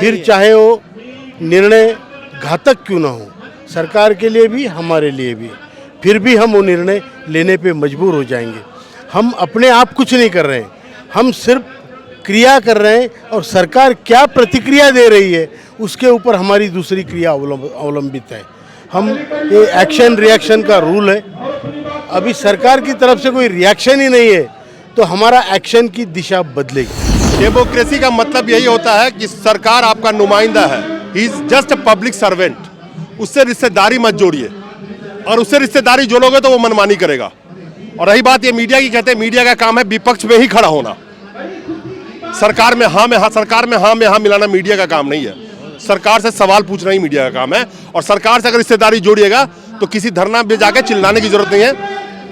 फिर चाहे वो निर्णय घातक क्यों ना हो, सरकार के लिए भी हमारे लिए भी, फिर भी हम वो निर्णय लेने पे मजबूर हो जाएंगे। हम अपने आप कुछ नहीं कर रहे हैं, हम सिर्फ क्रिया कर रहे हैं और सरकार क्या प्रतिक्रिया दे रही है उसके ऊपर हमारी दूसरी क्रिया अवलंबित है। हम ये एक्शन रिएक्शन का रूल है, अभी सरकार की तरफ से कोई रिएक्शन ही नहीं है तो हमारा एक्शन की दिशा बदलेगी। डेमोक्रेसी का मतलब यही होता है कि सरकार आपका नुमाइंदा है, he is just a public servant. उससे रिश्तेदारी मत जोड़िए, और उससे रिश्तेदारी जोड़ोगे तो वो मनमानी करेगा। और रही बात ये मीडिया की, कहते हैं मीडिया का काम है विपक्ष में ही खड़ा होना, सरकार में हाँ में हाँ, सरकार में हाँ मिलाना मीडिया का काम नहीं है। सरकार से सवाल पूछना ही मीडिया का काम है। और सरकार से अगर रिश्तेदारी जोड़िएगा तो किसी धरना में जाके चिल्लाने की जरूरत नहीं है,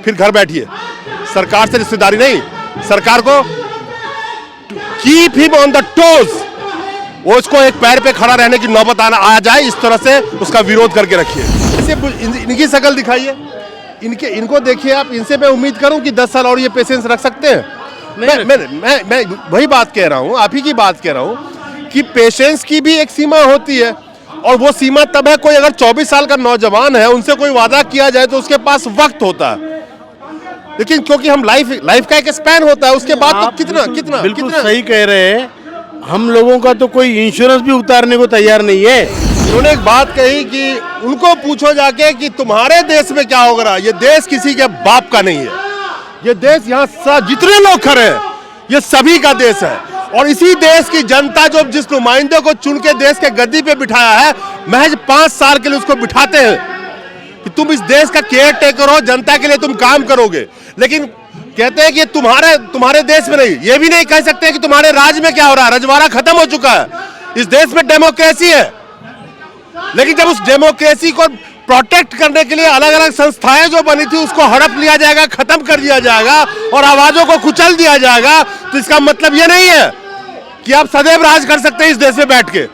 फिर घर बैठिए। सरकार से रिश्तेदारी नहीं, सरकार को keep him on the toes, वो उसको एक पैर पे खड़ा रहने की नौबत आ जाए, इस तरह से उसका विरोध करके रखिए। ऐसे इनकी शक्ल दिखाइए, इनको देखिए आप, इनसे मैं उम्मीद करूं कि 10 साल और ये पेशेंस रख सकते हैं। मैं वही बात कह रहा हूं, आप ही की बात कह रहा हूं कि पेशेंस की भी एक सीमा होती है, और वो सीमा तब है कोई अगर 24 साल का नौजवान है, उनसे कोई वादा किया जाए तो उसके पास वक्त होता है, लेकिन क्योंकि हम लाइफ का एक स्पैन होता है, उसके बाद तो कितना बिल्कुल सही कह रहे हैं। हम लोगों का तो कोई इंश्योरेंस भी उतारने को तैयार नहीं है। उन्होंने एक बात कही कि उनको पूछो जाके कि तुम्हारे देश में क्या हो रहा है, ये देश किसी के बाप का नहीं है, ये देश यहाँ जितने लोग खड़े हैं ये सभी का देश है। और इसी देश की जनता जो जिस नुमाइंदे को चुन के देश के गद्दी पे बिठाया है, महज 5 साल के लिए उसको बिठाते हैं कि तुम इस देश का केयर टेकर हो, जनता के लिए तुम काम करोगे। लेकिन कहते हैं कि तुम्हारे देश में नहीं, ये भी नहीं कह सकते कि तुम्हारे राज्य में क्या हो रहा है, रजवाड़ा खत्म हो चुका है। इस देश में डेमोक्रेसी है, लेकिन जब उस डेमोक्रेसी को प्रोटेक्ट करने के लिए अलग अलग संस्थाएं जो बनी थी उसको हड़प लिया जाएगा, खत्म कर दिया जाएगा और आवाजों को कुचल दिया जाएगा, तो इसका मतलब ये नहीं है कि आप सदैव राज कर सकते हैं इस देश में बैठ के।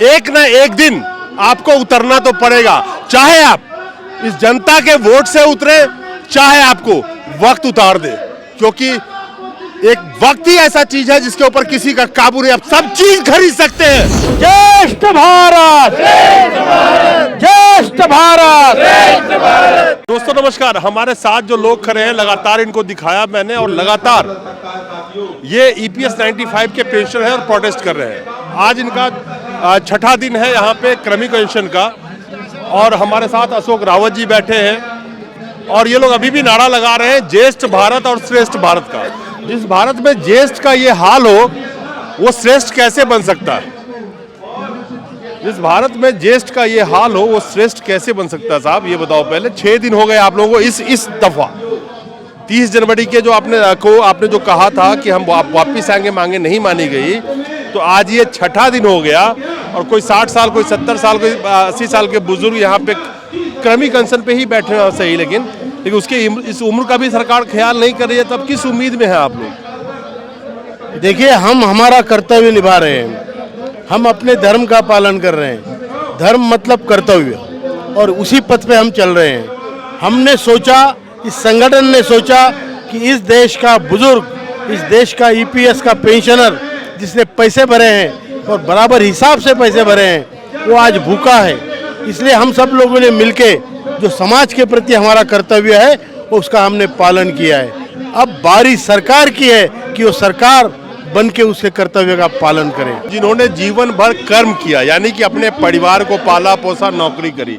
एक ना एक दिन आपको उतरना तो पड़ेगा, चाहे आप इस जनता के वोट से उतरे, चाहे आपको वक्त उतार दे, क्योंकि एक वक्त ही ऐसा चीज है जिसके ऊपर किसी का काबू नहीं। आप सब चीज खरीद सकते हैं। ज्येष्ठ भारत, ज्येष्ठ भारत। दोस्तों नमस्कार, हमारे साथ जो लोग खड़े हैं, लगातार इनको दिखाया मैंने, और लगातार ये EPS 95 के पेंशन है और प्रोटेस्ट कर रहे हैं। आज इनका छठा दिन है यहाँ पे क्रमिक पेंशन का, और हमारे साथ अशोक रावत जी बैठे हैं, और ये लोग अभी भी नारा लगा रहे हैं ज्येष्ठ भारत और श्रेष्ठ भारत का। जिस भारत में ज्येष्ठ का ये हाल हो, वो श्रेष्ठ कैसे बन सकता है? जिस भारत में ज्येष्ठ का ये हाल हो, वो श्रेष्ठ कैसे बन सकता है? साहब ये बताओ पहले, 6 दिन हो गए आप लोगों को इस दफा 30 जनवरी के जो आपने जो कहा था कि हम वापिस आएंगे, मांगे नहीं मानी गई, तो आज ये छठा दिन हो गया, और कोई 60 साल, कोई 70 साल, कोई 80 साल के बुजुर्ग यहाँ पे क्रमिक पेंशन पे ही बैठे हैं, सही, लेकिन उसकी इस उम्र का भी सरकार ख्याल नहीं कर रही है। तब किस उम्मीद में है आप लोग? देखिए, हम हमारा कर्तव्य निभा रहे हैं, हम अपने धर्म का पालन कर रहे हैं। धर्म मतलब कर्तव्य, और उसी पथ पे हम चल रहे हैं। हमने सोचा, इस संगठन ने सोचा कि इस देश का बुजुर्ग, इस देश का EPS का पेंशनर जिसने पैसे भरे हैं और बराबर हिसाब से पैसे भरे हैं, वो आज भूखा है। इसलिए हम सब लोगों ने मिलके जो समाज के प्रति हमारा कर्तव्य है उसका हमने पालन किया है। अब बारी सरकार की है कि वो सरकार बन के उसके कर्तव्य का पालन करे। जिन्होंने जीवन भर कर्म किया, यानी कि अपने परिवार को पाला पोसा, नौकरी करी,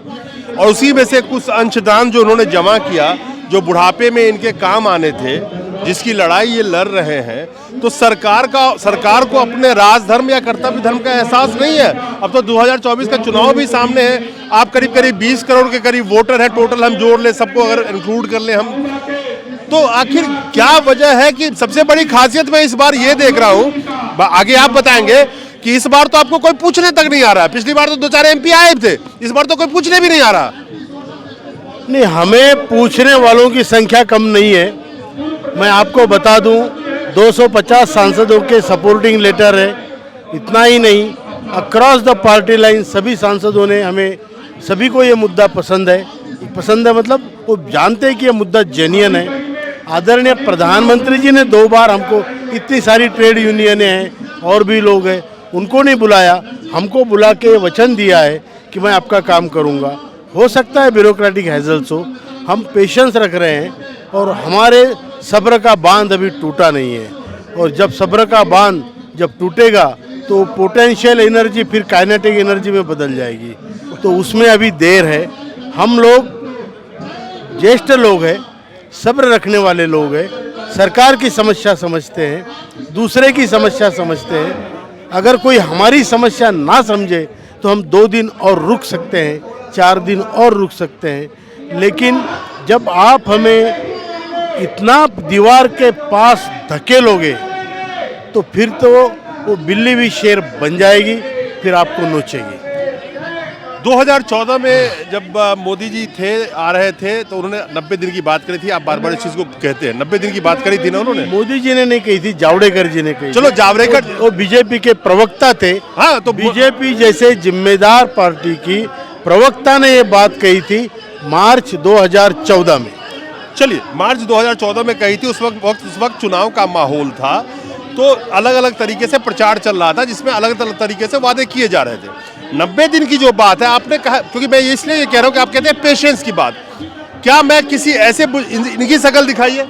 और उसी में से कुछ अंशदान जो उन्होंने जमा किया, जो बुढ़ापे में इनके काम आने थे, जिसकी लड़ाई ये लड़ रहे हैं, तो सरकार को अपने राजधर्म या कर्तव्य धर्म का एहसास नहीं है। अब तो 2024 का चुनाव भी सामने है, आप करीब 20 करोड़ के करीब वोटर है टोटल, हम जोड़ ले सबको, अगर इंक्लूड कर ले हम, तो आखिर क्या वजह है कि सबसे बड़ी खासियत मैं इस बार ये देख रहा हूँ, आगे आप बताएंगे, कि इस बार तो आपको कोई पूछने तक नहीं आ रहा है। पिछली बार तो 2-4 MP आए थे, इस बार तो कोई पूछने भी नहीं आ रहा। नहीं, हमें पूछने वालों की संख्या कम नहीं है। मैं आपको बता दूं, 250 सांसदों के सपोर्टिंग लेटर है। इतना ही नहीं, अक्रॉस द पार्टी लाइन सभी सांसदों ने, हमें सभी को ये मुद्दा पसंद है। पसंद है मतलब वो जानते हैं कि ये मुद्दा जेन्युइन है। आदरणीय प्रधानमंत्री जी ने 2 बार हमको, इतनी सारी ट्रेड यूनियनें हैं और भी लोग हैं, उनको नहीं बुलाया, हमको बुला के वचन दिया है कि मैं आपका काम करूंगा। हो सकता है ब्यूरोक्रेटिक हैजल्स हो, हम पेशेंस रख रहे हैं और हमारे सब्र का बांध अभी टूटा नहीं है। और जब सब्र का बांध जब टूटेगा तो पोटेंशियल एनर्जी फिर काइनेटिक एनर्जी में बदल जाएगी, तो उसमें अभी देर है। हम लोग ज्येष्ठ लोग हैं, सब्र रखने वाले लोग हैं, सरकार की समस्या समझते हैं, दूसरे की समस्या समझते हैं। अगर कोई हमारी समस्या ना समझे तो हम 2 दिन और रुक सकते हैं, 4 दिन और रुक सकते हैं, लेकिन जब आप हमें इतना दीवार के पास धकेलोगे तो फिर तो वो बिल्ली भी शेर बन जाएगी, फिर आपको नोचेगी। 2014 में जब मोदी जी आ रहे थे तो उन्होंने 90 दिन की बात करी थी। आप बार बार इस चीज को कहते हैं, 90 दिन की बात करी थी ना उन्होंने? मोदी जी ने नहीं कही थी, जावड़ेकर जी ने कही। चलो जावड़ेकर वो बीजेपी के प्रवक्ता थे। हाँ, तो बीजेपी जैसे जिम्मेदार पार्टी की प्रवक्ता ने ये बात कही थी मार्च 2014 में। चलिए, मार्च 2014 में कही थी। उस वक्त चुनाव का माहौल था, तो अलग अलग तरीके से प्रचार चल रहा था जिसमें अलग अलग तरीके से वादे किए जा रहे थे। 90 दिन की जो बात है आपने कहा, क्योंकि मैं इसलिए ये कह रहा हूँ कि आप कहते हैं पेशेंस की बात, क्या मैं किसी ऐसे इनकी शक्ल दिखाइए,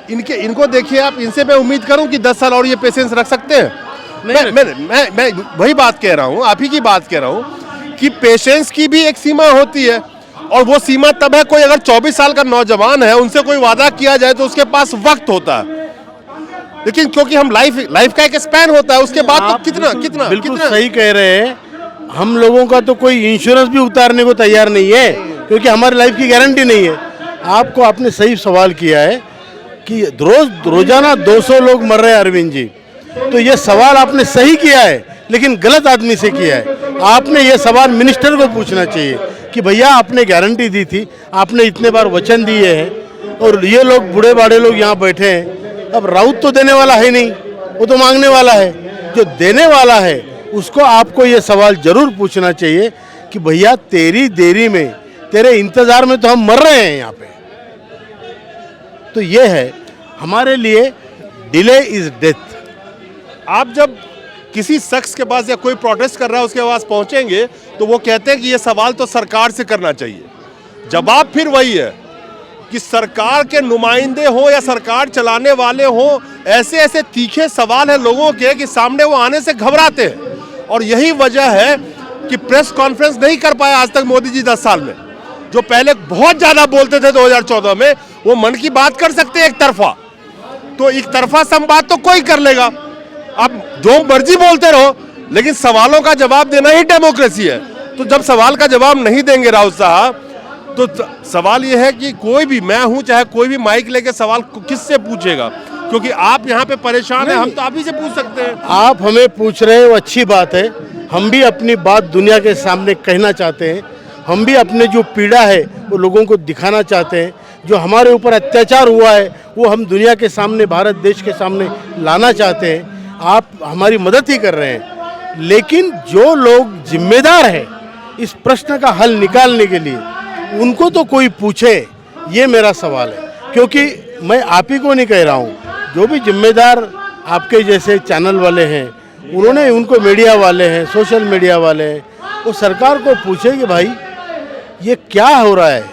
इनको देखिए आप, इनसे मैं उम्मीद करूं कि 10 साल और ये पेशेंस रख सकते हैं? मैं वही बात कह रहा हूं, आप ही की बात कह रहा हूं कि पेशेंस की भी एक सीमा होती है, और वो सीमा तब है, कोई अगर 24 साल का नौजवान है, उनसे कोई वादा किया जाए तो उसके पास वक्त होता है, लेकिन क्योंकि हम लाइफ का एक स्पैन होता है, उसके बाद तो कितना बिल्कुल सही कह रहे हैं। हम लोगों का तो कोई इंश्योरेंस भी उतारने को तैयार नहीं है, क्योंकि हमारी लाइफ की गारंटी नहीं है। आपको आपने सही सवाल किया है कि रोजाना 200 लोग मर रहे हैं अरविंद जी, तो ये सवाल आपने सही किया है, लेकिन गलत आदमी से किया है। आपने ये सवाल मिनिस्टर को पूछना चाहिए कि भैया आपने गारंटी दी थी, आपने इतने बार वचन दिए हैं, और ये लोग बूढ़े बाड़े लोग यहाँ बैठे हैं। अब राउत तो देने वाला है नहीं, वो तो मांगने वाला है। जो देने वाला है उसको आपको ये सवाल जरूर पूछना चाहिए कि भैया तेरी देरी में, तेरे इंतजार में तो हम मर रहे हैं यहाँ पे। तो ये है हमारे लिए, डिले इज डेथ। आप जब किसी शख्स के पास या कोई प्रोटेस्ट कर रहा है उसके पास पहुंचेंगे तो वो कहते हैं कि ये सवाल तो सरकार से करना चाहिए। जवाब फिर वही है कि सरकार के नुमाइंदे हो या सरकार चलाने वाले हो, ऐसे ऐसे तीखे सवाल हैं लोगों के कि सामने वो आने से घबराते हैं। और यही वजह है कि प्रेस कॉन्फ्रेंस नहीं कर पाया आज तक मोदी जी 10 साल में। जो पहले बहुत ज्यादा बोलते थे 2014 में, वो मन की बात कर सकते हैं एक तरफा, तो एक तरफा संवाद तो कोई कर लेगा। आप जो मर्जी बोलते रहो, लेकिन सवालों का जवाब देना ही डेमोक्रेसी है। तो जब सवाल का जवाब नहीं देंगे राउत साहब, तो सवाल यह है कि कोई भी, मैं हूं चाहे कोई भी, माइक लेके सवाल किससे पूछेगा? क्योंकि आप यहाँ पे परेशान हैं, हम तो आप ही से पूछ सकते हैं। आप हमें पूछ रहे हैं, वो अच्छी बात है। हम भी अपनी बात दुनिया के सामने कहना चाहते हैं। हम भी अपने जो पीड़ा है वो लोगों को दिखाना चाहते हैं। जो हमारे ऊपर अत्याचार हुआ है वो हम दुनिया के सामने, भारत देश के सामने लाना चाहते हैं। आप हमारी मदद ही कर रहे हैं, लेकिन जो लोग जिम्मेदार हैं इस प्रश्न का हल निकालने के लिए, उनको तो कोई पूछे, ये मेरा सवाल है। क्योंकि मैं आप ही को नहीं कह रहा हूँ, जो भी जिम्मेदार आपके जैसे चैनल वाले हैं, उन्होंने, उनको मीडिया वाले हैं, सोशल मीडिया वाले हैं, वो सरकार को पूछे कि भाई ये क्या हो रहा है,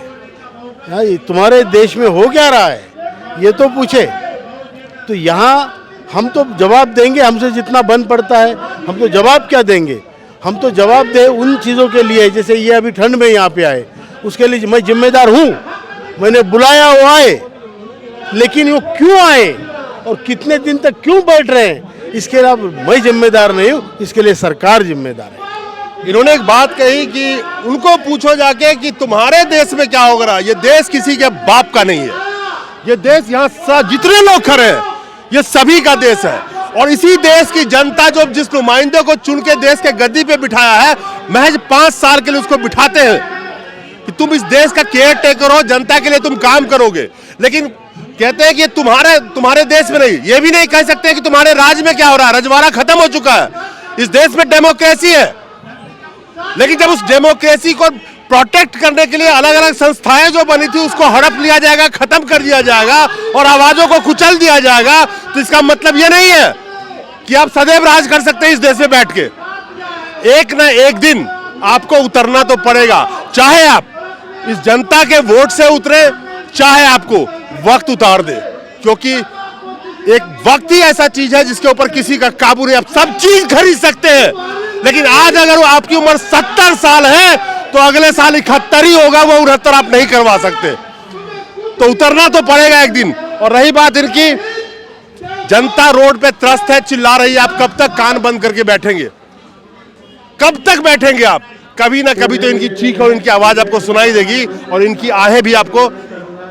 ये तुम्हारे देश में हो क्या रहा है, ये तो पूछे। तो यहाँ हम तो जवाब देंगे, हमसे जितना बन पड़ता है हम तो जवाब क्या देंगे। हम तो जवाब दे उन चीज़ों के लिए, जैसे ये अभी ठंड में यहाँ पे आए, उसके लिए मैं जिम्मेदार हूँ। मैंने बुलाया, वो आए, लेकिन वो क्यों आए और कितने दिन तक क्यों बैठ रहे हैं, इसके अलावा मैं जिम्मेदार नहीं हूँ, इसके लिए सरकार जिम्मेदार है। इन्होंने एक बात कही कि उनको पूछो जाके कि तुम्हारे देश में क्या हो रहा है। ये देश किसी के बाप का नहीं है, ये देश यहाँ जितने लोग खड़े हैं ये सभी का देश है। और इसी देश की जनता जो जिस नुमाइंदे को चुन के देश के गद्दी पे बिठाया है, महज 5 साल के लिए उसको बिठाते हैं कि तुम इस देश का केयर टेकर हो, जनता के लिए तुम काम करोगे। लेकिन कहते हैं कि तुम्हारे देश में नहीं, ये भी नहीं कह सकते कि तुम्हारे राज्य में क्या हो रहा है। रजवाड़ा खत्म हो चुका है, इस देश में डेमोक्रेसी है। लेकिन जब उस डेमोक्रेसी को प्रोटेक्ट करने के लिए अलग अलग संस्थाएं जो बनी थी उसको हड़प लिया जाएगा, खत्म कर दिया जाएगा और आवाजों को कुचल दिया जाएगा, तो इसका मतलब ये नहीं है कि आप सदैव राज कर सकते हैं इस देश में बैठ के। एक ना एक दिन आपको उतरना तो पड़ेगा, चाहे आप इस जनता के वोट से उतरे, चाहे आपको वक्त उतार दे, क्योंकि एक वक्त ही ऐसा चीज है जिसके ऊपर किसी का काबू नहीं। आप सब चीज खरीद सकते हैं, लेकिन आज अगर वो आपकी उम्र 70 साल है तो अगले साल 71 ही होगा, वो 69 आप नहीं करवा सकते। तो उतरना तो पड़ेगा एक दिन। और रही बात इनकी, जनता रोड पे त्रस्त है, चिल्ला रही है, आप कब तक कान बंद करके बैठेंगे? कब तक बैठेंगे आप? कभी ना कभी तो इनकी चीख और इनकी आवाज आपको सुनाई देगी, और इनकी आहें भी आपको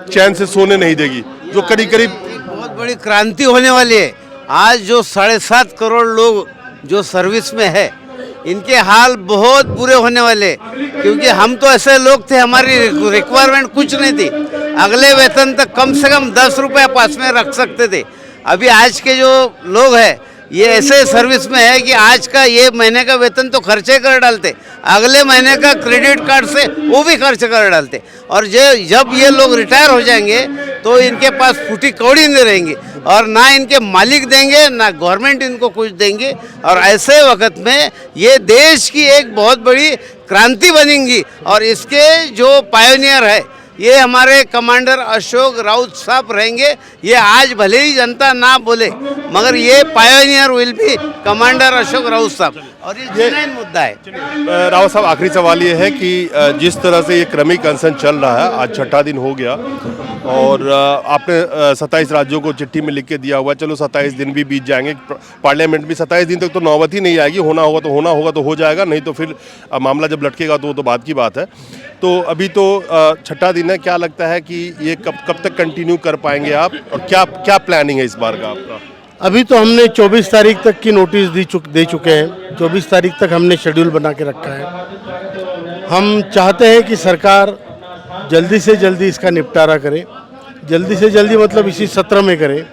चैन से सोने नहीं देगी, जो करीब करीब बहुत बड़ी क्रांति होने वाली है। आज जो 7.5 करोड़ लोग जो सर्विस में है, इनके हाल बहुत बुरे होने वाले, क्योंकि हम तो ऐसे लोग थे, हमारी रिक्वायरमेंट कुछ नहीं थी। अगले वेतन तक कम से कम 10 रुपये पास में रख सकते थे। अभी आज के जो लोग हैं, ये ऐसे सर्विस में है कि आज का ये महीने का वेतन तो खर्चे कर डालते, अगले महीने का क्रेडिट कार्ड से वो भी खर्च कर डालते। और जब ये लोग रिटायर हो जाएंगे तो इनके पास फूटी कौड़ी नहीं रहेंगी, और ना इनके मालिक देंगे, ना गवर्नमेंट इनको कुछ देंगे। और ऐसे वक्त में ये देश की एक बहुत बड़ी क्रांति बनेगी। और इसके जो पायोनियर है, ये हमारे कमांडर अशोक राउत साहब रहेंगे। ये आज भले ही जनता ना बोले, मगर ये pioneer will be commander Ashok Raut साहब। और ये जेन्युइन मुद्दा है। रावत साहब, आखिरी सवाल ये है कि जिस तरह से ये क्रमिक अनशन चल रहा है, आज 6ठा दिन हो गया, और आपने 27 राज्यों को चिट्ठी में लिख के दिया हुआ है। चलो 27 दिन भी बीत जाएंगे, पार्लियामेंट में 27 दिन तक तो नौबत ही नहीं आएगी। होना होगा तो हो जाएगा, नहीं तो फिर मामला जब लटकेगा तो वो तो बात की बात है। तो अभी तो 6ठा दिन है, क्या लगता है कि ये कब तक कंटिन्यू कर पाएंगे आप, और क्या प्लानिंग है इस बार का आपका? अभी तो हमने 24 तारीख तक की नोटिस दे चुके हैं। 24 तारीख तक हमने शेड्यूल बना के रखा है। हम चाहते हैं कि सरकार जल्दी से जल्दी इसका निपटारा करे, जल्दी से जल्दी मतलब इसी सत्र में करे।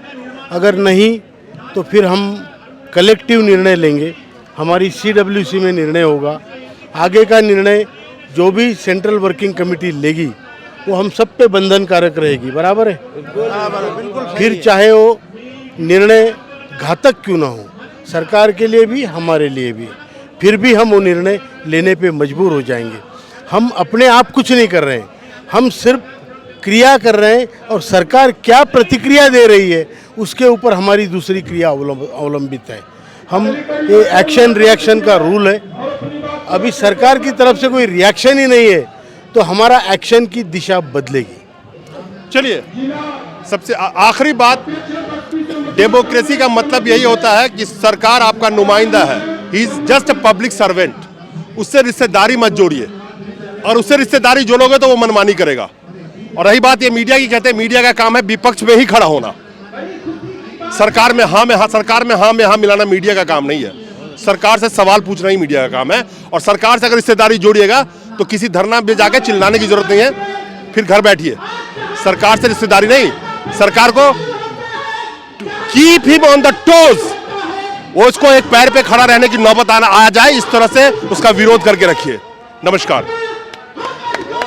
अगर नहीं तो फिर हम कलेक्टिव निर्णय लेंगे, हमारी CWC में निर्णय होगा। आगे का निर्णय जो भी सेंट्रल वर्किंग कमेटी लेगी वो हम सब पे बंधनकारक रहेगी। बराबर है? फिर चाहे वो निर्णय घातक क्यों ना हो, सरकार के लिए भी हमारे लिए भी, फिर भी हम वो निर्णय लेने पे मजबूर हो जाएंगे। हम अपने आप कुछ नहीं कर रहे हैं, हम सिर्फ क्रिया कर रहे हैं, और सरकार क्या प्रतिक्रिया दे रही है उसके ऊपर हमारी दूसरी क्रिया अवलंबित है। हम ये एक्शन रिएक्शन का रूल है। अभी सरकार की तरफ से कोई रिएक्शन ही नहीं है तो हमारा एक्शन की दिशा बदलेगी। चलिए, सबसे आखिरी बात, डेमोक्रेसी का मतलब यही होता है कि सरकार आपका नुमाइंदा है, he is just a public servant. उससे रिश्तेदारी मत जोड़िए, और उससे रिश्तेदारी जोड़ोगे तो वो मनमानी करेगा। और रही बात ये मीडिया की, कहते हैं मीडिया का काम है विपक्ष में ही खड़ा होना, सरकार में हाँ में हाँ मिलाना मीडिया का काम नहीं है। सरकार से सवाल पूछना ही मीडिया का काम है। और सरकार से अगर रिश्तेदारी जोड़िएगा तो किसी धरना में जाकर चिल्लाने की जरूरत नहीं है, फिर घर बैठिए। सरकार से रिश्तेदारी नहीं, सरकार को keep him on the toes, वो उसको एक पैर पे खड़ा रहने की नौबत आ जाए, इस तरह से उसका विरोध करके रखिए। नमस्कार।